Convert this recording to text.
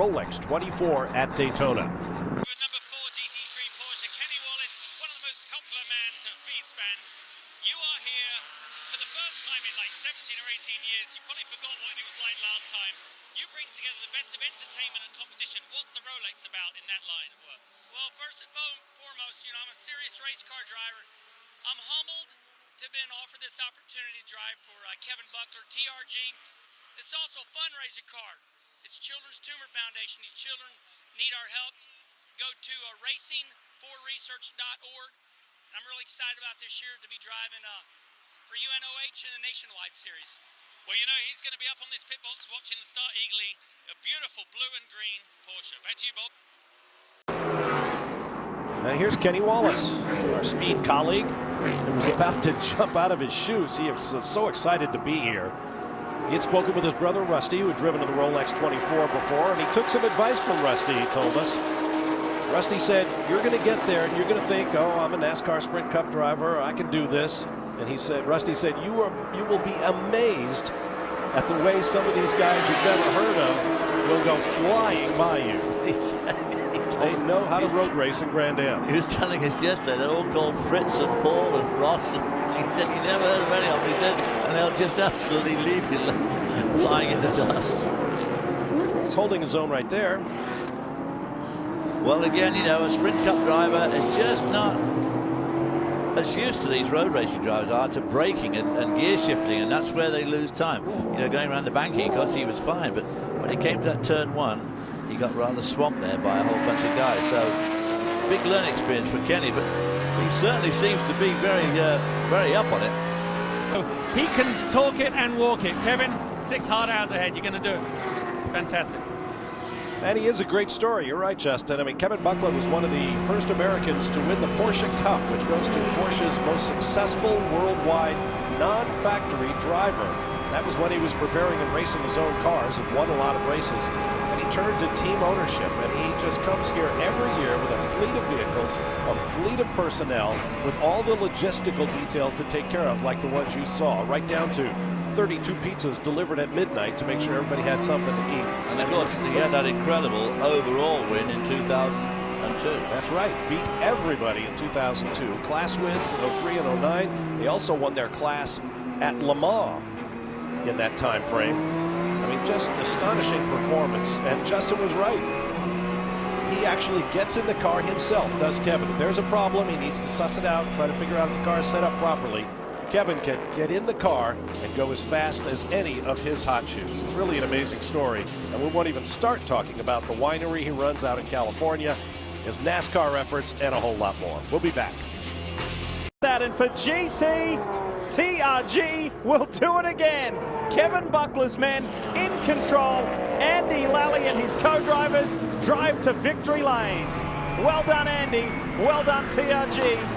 Rolex24 at Daytona. Number 4 GT3 Porsche, Kenny Wallace, one of the most popular men to feed spans. You are here for the first time in like 17 or 18 years. You probably forgot what it was like last time. You bring together the best of entertainment and competition. What's the Rolex about in that line of work? Well, first and foremost, I'm a serious race car driver. I'm humbled to have been offered this opportunity to drive for Kevin Buckler, TRG. This is also a fundraiser car. It's Children's Tumor Foundation. These children need our help. Go to racing4research.org. I'm really excited about this year to be driving for UNOH in a nationwide series. Well, you know, he's going to be up on this pit box watching the start eagerly. A beautiful blue and green Porsche. Back to you, Bob. Now here's Kenny Wallace, our speed colleague, who was about to jump out of his shoes. He was so excited to be here. He had spoken with his brother Rusty, who had driven in the Rolex24 before, and he took some advice from Rusty, he told us. Rusty said, you're going to get there and you're going to think, oh, I'm a NASCAR Sprint Cup driver, I can do this. And he said, Rusty said, you will be amazed at the way some of these guys you've never heard of will go flying by you. They know how to road race in Grand Am. He was telling us yesterday, they're all called Fritz and Paul and Ross. And he said, you never heard of any of them. He said, and they'll just absolutely leave you flying in the dust. He's holding his own right there. Well, again, a Sprint Cup driver is just not as used to these road racing drivers are to braking and gear shifting, and that's where they lose time. Going around the banking, of course, he was fine, but when he came to that turn one, he got rather swamped there by a whole bunch of guys. So, big learning experience for Kenny, but he certainly seems to be very up on it. He can talk it and walk it. Kevin, 6 hard hours ahead. You're going to do it. Fantastic. And he is a great story. You're right, Justin. I mean, Kevin Buckler was one of the first Americans to win the Porsche Cup, which goes to Porsche's most successful worldwide non-factory driver. That was when he was preparing and racing his own cars and won a lot of races. And he turned to team ownership, and he just comes here every year with a fleet of vehicles, a fleet of personnel, with all the logistical details to take care of, like the ones you saw, right down to 32 pizzas delivered at midnight to make sure everybody had something to eat. And of course, he had that incredible overall win in 2002. That's right, beat everybody in 2002. Class wins in 03 and 09. They also won their class at Le Mans in that time frame. I mean, just astonishing performance. And Justin was right. He actually gets in the car himself, does Kevin. If there's a problem, he needs to suss it out, try to figure out if the car is set up properly. Kevin can get in the car and go as fast as any of his hot shoes. It's really an amazing story. And we won't even start talking about the winery he runs out in California, his NASCAR efforts, and a whole lot more. We'll be back. And for GT, TRG will do it again. Kevin Buckler's men in control. Andy Lally and his co-drivers drive to victory lane. Well done, Andy. Well done, TRG.